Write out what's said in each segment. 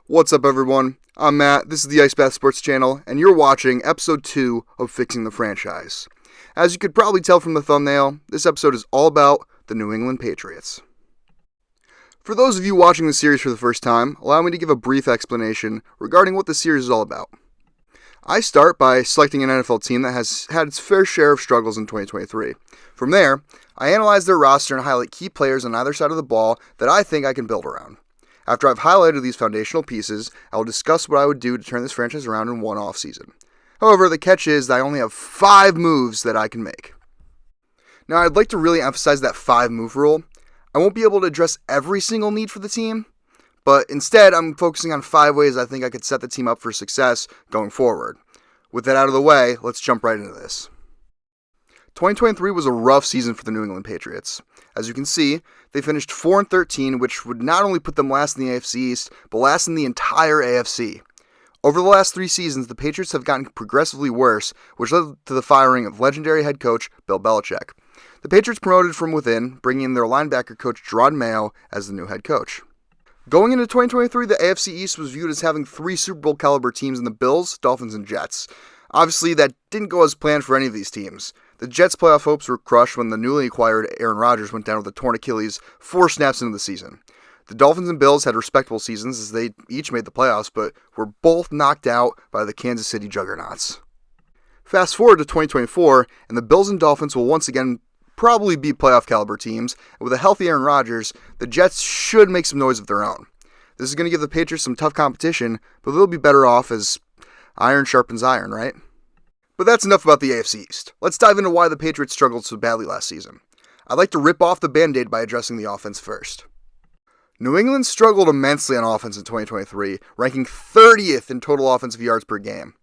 What's up, everyone? I'm Matt, this is the CBS Sports channel, and you're watching episode 2 of Fixing the Franchise. As you could probably tell from the thumbnail, this episode is all about the New England Patriots. For those of you watching the series for the first time, allow me to give a brief explanation regarding what the series is all about. I start by selecting an NFL team that has had its fair share of struggles in 2023. From there, I analyze their roster and highlight key players on either side of the ball that I think I can build around. After I've highlighted these foundational pieces, I will discuss what I would do to turn this franchise around in one offseason. However, the catch is that I only have 5 moves that I can make. Now, I'd like to really emphasize that 5-move rule. I won't be able to address every single need for the team, but instead, I'm focusing on 5 ways I think I could set the team up for success going forward. With that out of the way, let's jump right into this. 2023 was a rough season for the New England Patriots. As you can see, they finished 4-13, which would not only put them last in the AFC East, but last in the entire AFC. Over the last 3 seasons, the Patriots have gotten progressively worse, which led to the firing of legendary head coach Bill Belichick. The Patriots promoted from within, bringing in their linebacker coach Todd McShay as the new head coach. Going into 2023, the AFC East was viewed as having 3 Super Bowl caliber teams in the Bills, Dolphins, and Jets. Obviously, that didn't go as planned for any of these teams. The Jets' playoff hopes were crushed when the newly acquired Aaron Rodgers went down with a torn Achilles 4 snaps into the season. The Dolphins and Bills had respectable seasons as they each made the playoffs, but were both knocked out by the Kansas City juggernauts. Fast forward to 2024, and the Bills and Dolphins will once again probably be playoff caliber teams, and with a healthy Aaron Rodgers, the Jets should make some noise of their own. This is going to give the Patriots some tough competition, but they'll be better off as iron sharpens iron, right? But that's enough about the AFC East. Let's dive into why the Patriots struggled so badly last season. I'd like to rip off the Band-Aid by addressing the offense first. New England struggled immensely on offense in 2023, ranking 30th in total offensive yards per game.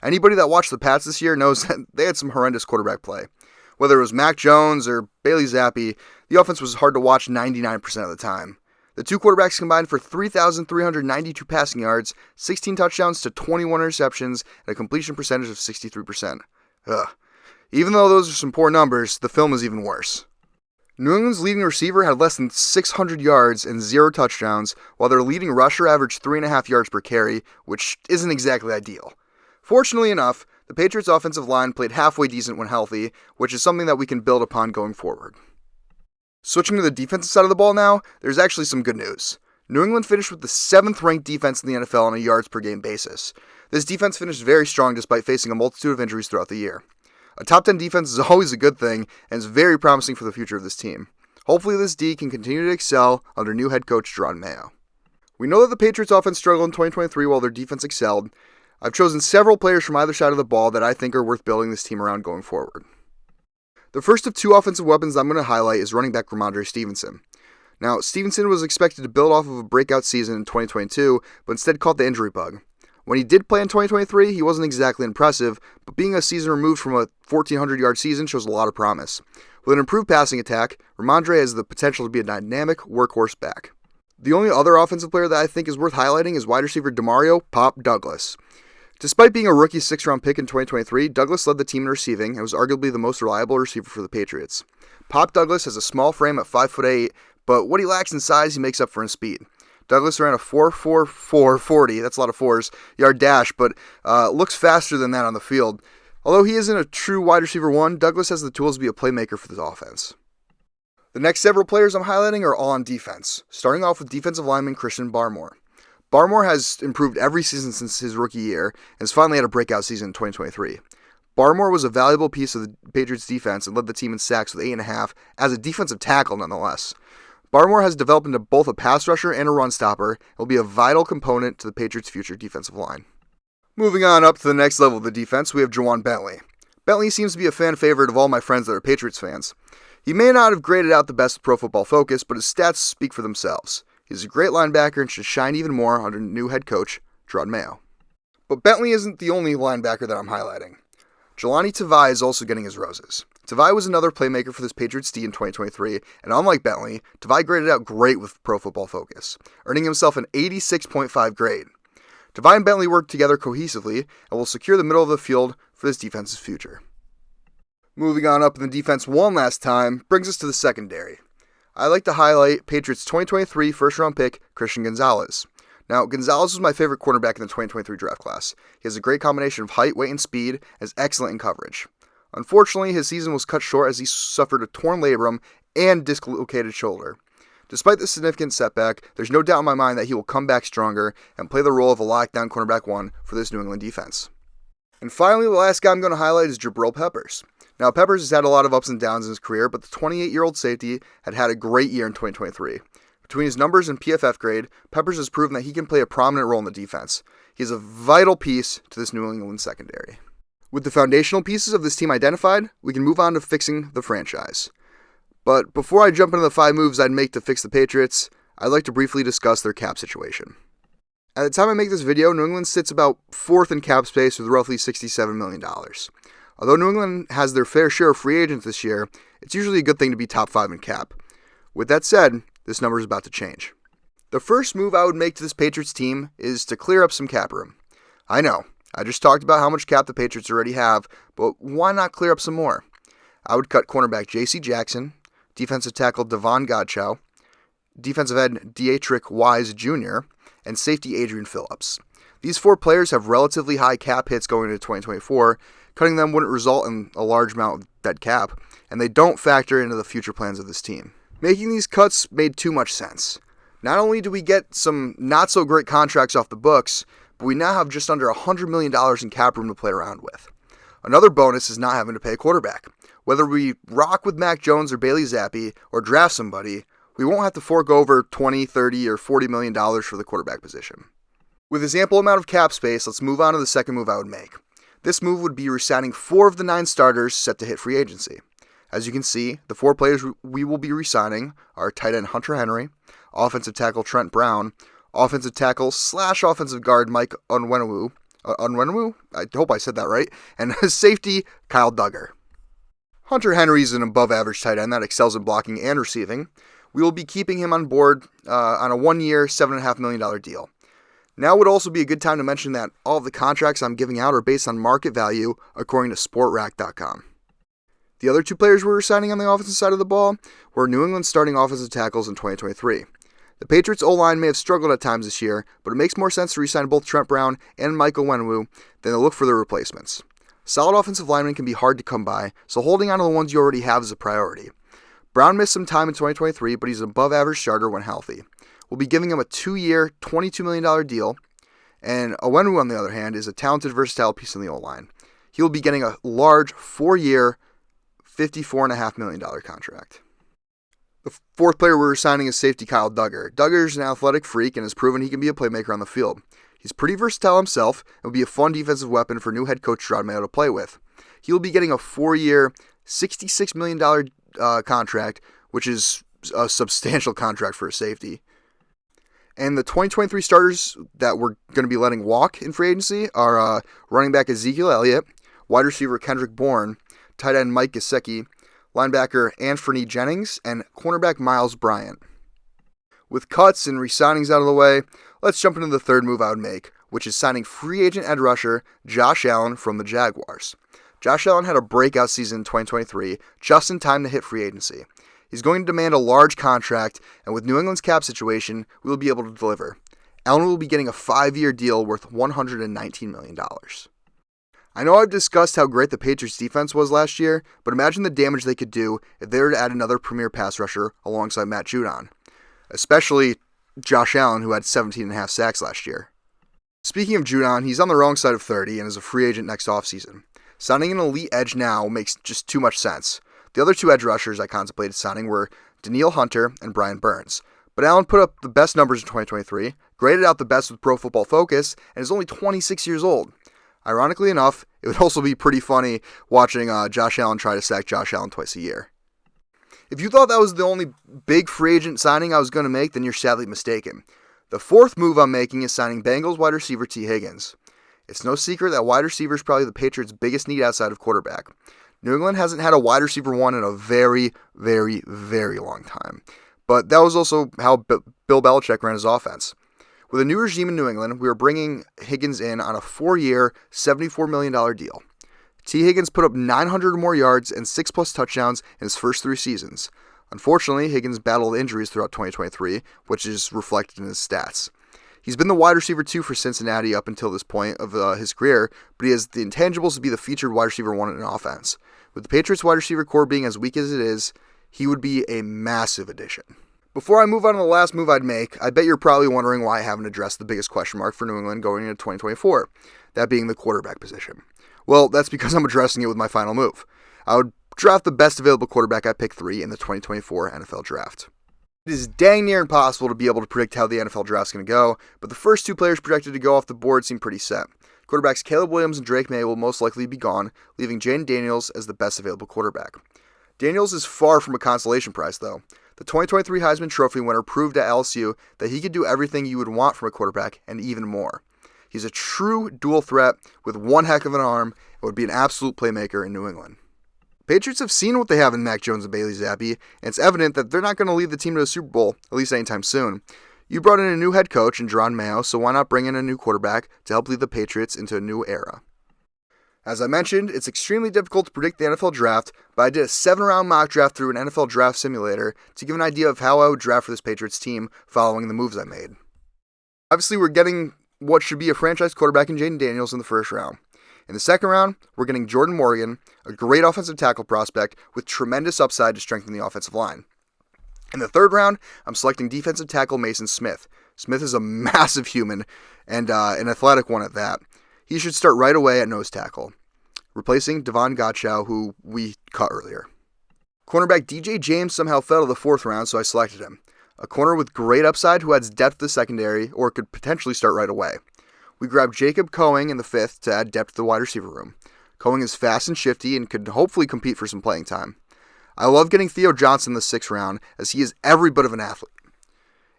Anybody that watched the Pats this year knows that they had some horrendous quarterback play. Whether it was Mac Jones or Bailey Zappi, the offense was hard to watch 99% of the time. The 2 quarterbacks combined for 3,392 passing yards, 16 touchdowns to 21 interceptions, and a completion percentage of 63%. Ugh. Even though those are some poor numbers, the film is even worse. New England's leading receiver had less than 600 yards and 0 touchdowns, while their leading rusher averaged 3.5 yards per carry, which isn't exactly ideal. Fortunately enough, the Patriots' offensive line played halfway decent when healthy, which is something that we can build upon going forward. Switching to the defensive side of the ball now, there's actually some good news. New England finished with the 7th-ranked defense in the NFL on a yards-per-game basis. This defense finished very strong despite facing a multitude of injuries throughout the year. A top 10 defense is always a good thing, and is very promising for the future of this team. Hopefully this D can continue to excel under new head coach Todd McShay. We know that the Patriots' offense struggled in 2023 while their defense excelled. I've chosen several players from either side of the ball that I think are worth building this team around going forward. The first of 2 offensive weapons I'm going to highlight is running back Rhamondre Stevenson. Now, Stevenson was expected to build off of a breakout season in 2022, but instead caught the injury bug. When he did play in 2023, he wasn't exactly impressive, but being a season removed from a 1,400-yard season shows a lot of promise. With an improved passing attack, Rhamondre has the potential to be a dynamic workhorse back. The only other offensive player that I think is worth highlighting is wide receiver Demario "Pop" Douglas. Despite being a rookie 6th-round pick in 2023, Douglas led the team in receiving and was arguably the most reliable receiver for the Patriots. Pop Douglas has a small frame at 5'8", but what he lacks in size, he makes up for in speed. Douglas ran a 4.44 40, that's a lot of 4s, yard dash, but looks faster than that on the field. Although he isn't a true wide receiver 1, Douglas has the tools to be a playmaker for this offense. The next several players I'm highlighting are all on defense, starting off with defensive lineman Christian Barmore. Barmore has improved every season since his rookie year and has finally had a breakout season in 2023. Barmore was a valuable piece of the Patriots' defense and led the team in sacks with 8.5 as a defensive tackle nonetheless. Barmore has developed into both a pass rusher and a run stopper and will be a vital component to the Patriots' future defensive line. Moving on up to the next level of the defense, we have Juwan Bentley. Bentley seems to be a fan favorite of all my friends that are Patriots fans. He may not have graded out the best with Pro Football Focus, but his stats speak for themselves. He's a great linebacker and should shine even more under new head coach Todd McShay. But Bentley isn't the only linebacker that I'm highlighting. Jahlani Tavai is also getting his roses. Tavai was another playmaker for this Patriots D in 2023, and unlike Bentley, Tavai graded out great with Pro Football Focus, earning himself an 86.5 grade. Tavai and Bentley work together cohesively and will secure the middle of the field for this defense's future. Moving on up in the defense one last time brings us to the secondary. I'd like to highlight Patriots 2023 first-round pick Christian Gonzalez. Now, Gonzalez was my favorite cornerback in the 2023 draft class. He has a great combination of height, weight, and speed, and is excellent in coverage. Unfortunately, his season was cut short as he suffered a torn labrum and dislocated shoulder. Despite this significant setback, there's no doubt in my mind that he will come back stronger and play the role of a lockdown cornerback 1 for this New England defense. And finally, the last guy I'm going to highlight is Jabril Peppers. Now, Peppers has had a lot of ups and downs in his career, but the 28-year-old safety had a great year in 2023. Between his numbers and PFF grade, Peppers has proven that he can play a prominent role in the defense. He is a vital piece to this New England secondary. With the foundational pieces of this team identified, we can move on to fixing the franchise. But before I jump into the 5 moves I'd make to fix the Patriots, I'd like to briefly discuss their cap situation. At the time I make this video, New England sits about 4th in cap space with roughly $67 million. Although New England has their fair share of free agents this year, it's usually a good thing to be top 5 in cap. With that said, this number is about to change. The first move I would make to this Patriots team is to clear up some cap room. I know, I just talked about how much cap the Patriots already have, but why not clear up some more? I would cut cornerback J.C. Jackson, defensive tackle Devon Godchow, defensive end Dietrich Wise Jr., and safety Adrian Phillips. These 4 players have relatively high cap hits going into 2024. Cutting them wouldn't result in a large amount of dead cap, and they don't factor into the future plans of this team. Making these cuts made too much sense. Not only do we get some not-so-great contracts off the books, but we now have just under $100 million in cap room to play around with. Another bonus is not having to pay a quarterback. Whether we rock with Mac Jones or Bailey Zappi or draft somebody, we won't have to fork over $20, $30, or $40 million for the quarterback position. With this ample amount of cap space, let's move on to the second move I would make. This move would be re-signing 4 of the 9 starters set to hit free agency. As you can see, the 4 players we will be re-signing are tight end Hunter Henry, offensive tackle Trent Brown, offensive tackle / offensive guard Mike Onwenu, I hope I said that right, and safety Kyle Duggar. Hunter Henry is an above-average tight end that excels in blocking and receiving. We will be keeping him on board on a 1-year, $7.5 million deal. Now would also be a good time to mention that all of the contracts I'm giving out are based on market value according to SportRack.com. The other 2 players we were signing on the offensive side of the ball were New England's starting offensive tackles in 2023. The Patriots' O-line may have struggled at times this year, but it makes more sense to re-sign both Trent Brown and Michael Onwenu than to look for their replacements. Solid offensive linemen can be hard to come by, so holding on to the ones you already have is a priority. Brown missed some time in 2023, but he's an above-average starter when healthy. We'll be giving him a 2-year, $22 million deal, and Onwenu, on the other hand, is a talented, versatile piece in the O-line. He will be getting a large 4-year, $54.5 million contract. The 4th player we're signing is safety Kyle Duggar. Duggar is an athletic freak and has proven he can be a playmaker on the field. He's pretty versatile himself and will be a fun defensive weapon for new head coach Rod Mayo to play with. He will be getting a 4-year, $66 million contract, which is a substantial contract for a safety. And the 2023 starters that we're going to be letting walk in free agency are running back Ezekiel Elliott, wide receiver Kendrick Bourne, tight end Mike Gesicki, linebacker Anthony Jennings, and cornerback Miles Bryant. With cuts and re-signings out of the way, let's jump into the third move I would make, which is signing free agent edge rusher Josh Allen from the Jaguars. Josh Allen had a breakout season in 2023, just in time to hit free agency. He's going to demand a large contract, and with New England's cap situation, we will be able to deliver. Allen will be getting a 5-year deal worth $119 million. I know I've discussed how great the Patriots defense was last year, but imagine the damage they could do if they were to add another premier pass rusher alongside Matt Judon. Especially Josh Allen, who had 17.5 sacks last year. Speaking of Judon, he's on the wrong side of 30 and is a free agent next offseason. Signing an elite edge now makes just too much sense. The other 2 edge rushers I contemplated signing were Danielle Hunter and Brian Burns. But Allen put up the best numbers in 2023, graded out the best with Pro Football Focus, and is only 26 years old. Ironically enough, it would also be pretty funny watching Josh Allen try to sack Josh Allen twice a year. If you thought that was the only big free agent signing I was going to make, then you're sadly mistaken. The 4th move I'm making is signing Bengals wide receiver T. Higgins. It's no secret that wide receiver is probably the Patriots' biggest need outside of quarterback. New England hasn't had a wide receiver 1 in a very, very, very long time. But that was also how Bill Belichick ran his offense. With a new regime in New England, we are bringing Higgins in on a 4-year, $74 million deal. T. Higgins put up 900 or more yards and 6+ touchdowns in his first 3 seasons. Unfortunately, Higgins battled injuries throughout 2023, which is reflected in his stats. He's been the wide receiver 2 for Cincinnati up until this point of his career, but he has the intangibles to be the featured wide receiver 1 in an offense. With the Patriots wide receiver core being as weak as it is, he would be a massive addition. Before I move on to the last move I'd make, I bet you're probably wondering why I haven't addressed the biggest question mark for New England going into 2024, that being the quarterback position. Well, that's because I'm addressing it with my final move. I would draft the best available quarterback at pick 3 in the 2024 NFL Draft. It is dang near impossible to be able to predict how the NFL Draft is going to go, but the first 2 players projected to go off the board seem pretty set. Quarterbacks Caleb Williams and Drake May will most likely be gone, leaving Jayden Daniels as the best available quarterback. Daniels is far from a consolation prize, though. The 2023 Heisman Trophy winner proved at LSU that he could do everything you would want from a quarterback and even more. He's a true dual threat with one heck of an arm and would be an absolute playmaker in New England. Patriots have seen what they have in Mac Jones and Bailey Zappi, and it's evident that they're not going to lead the team to a Super Bowl, at least anytime soon. You brought in a new head coach in Jerron Mayo, so why not bring in a new quarterback to help lead the Patriots into a new era? As I mentioned, it's extremely difficult to predict the NFL Draft, but I did a 7-round mock draft through an NFL Draft Simulator to give an idea of how I would draft for this Patriots team following the moves I made. Obviously, we're getting what should be a franchise quarterback in Jayden Daniels in the first round. In the second round, we're getting Jordan Morgan, a great offensive tackle prospect with tremendous upside to strengthen the offensive line. In the third round, I'm selecting defensive tackle Mason Smith. Smith is a massive human and an athletic one at that. He should start right away at nose tackle, replacing Devon Gottschall, who we cut earlier. Cornerback DJ James somehow fell to the fourth round, so I selected him. A corner with great upside who adds depth to the secondary or could potentially start right away. We grabbed Jacob Coing in the fifth to add depth to the wide receiver room. Coing is fast and shifty and could hopefully compete for some playing time. I love getting Theo Johnson in the sixth round, as he is every bit of an athlete.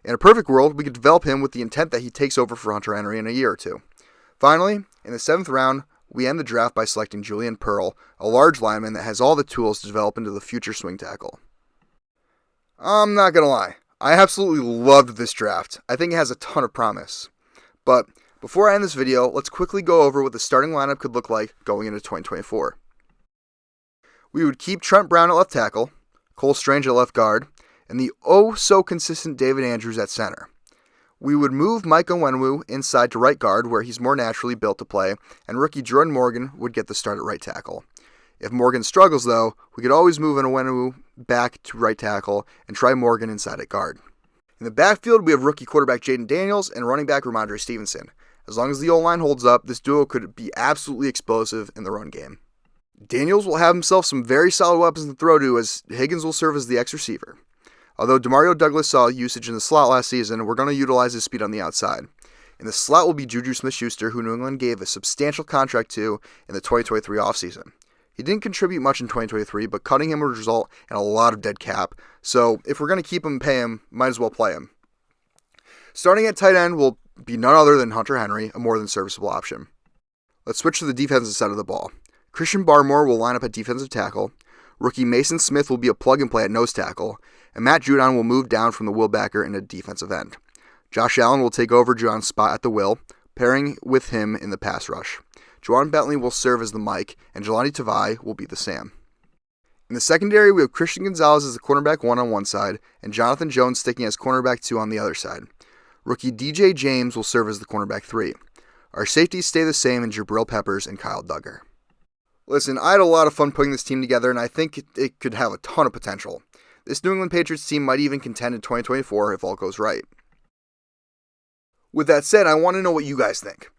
In a perfect world, we could develop him with the intent that he takes over for Hunter Henry in a year or two. Finally, in the seventh round, we end the draft by selecting Julian Pearl, a large lineman that has all the tools to develop into the future swing tackle. I'm not going to lie, I absolutely loved this draft. I think it has a ton of promise. But before I end this video, let's quickly go over what the starting lineup could look like going into 2024. We would keep Trent Brown at left tackle, Cole Strange at left guard, and the oh-so-consistent David Andrews at center. We would move Mike Onwenu inside to right guard, where he's more naturally built to play, and rookie Jordan Morgan would get the start at right tackle. If Morgan struggles, though, we could always move Onwenu back to right tackle and try Morgan inside at guard. In the backfield, we have rookie quarterback Jayden Daniels and running back Ramondre Stevenson. As long as the O-line holds up, this duo could be absolutely explosive in the run game. Daniels will have himself some very solid weapons to throw to, as Higgins will serve as the X-receiver. Although Demario Douglas saw usage in the slot last season, we're going to utilize his speed on the outside. In the slot will be Juju Smith-Schuster, who New England gave a substantial contract to in the 2023 offseason. He didn't contribute much in 2023, but cutting him would result in a lot of dead cap, so if we're going to keep him and pay him, might as well play him. Starting at tight end will be none other than Hunter Henry, a more than serviceable option. Let's switch to the defensive side of the ball. Christian Barmore will line up at defensive tackle, rookie Mason Smith will be a plug-and-play at nose tackle, and Matt Judon will move down from the will backer into defensive end. Josh Allen will take over Judon's spot at the will, pairing with him in the pass rush. Juwan Bentley will serve as the Mike, and Jelani Tavai will be the Sam. In the secondary, we have Christian Gonzalez as the cornerback 1 on one side, and Jonathan Jones sticking as cornerback 2 on the other side. Rookie DJ James will serve as the cornerback 3. Our safeties stay the same in Jabril Peppers and Kyle Duggar. Listen, I had a lot of fun putting this team together, and I think it could have a ton of potential. This New England Patriots team might even contend in 2024 if all goes right. With that said, I want to know what you guys think.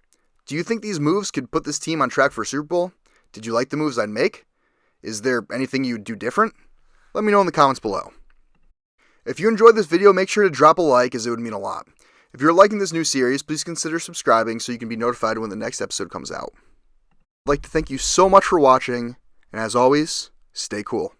Do you think these moves could put this team on track for a Super Bowl? Did you like the moves I'd make? Is there anything you'd do different? Let me know in the comments below. If you enjoyed this video, make sure to drop a like, as it would mean a lot. If you're liking this new series, please consider subscribing so you can be notified when the next episode comes out. I'd like to thank you so much for watching, and as always, stay cool.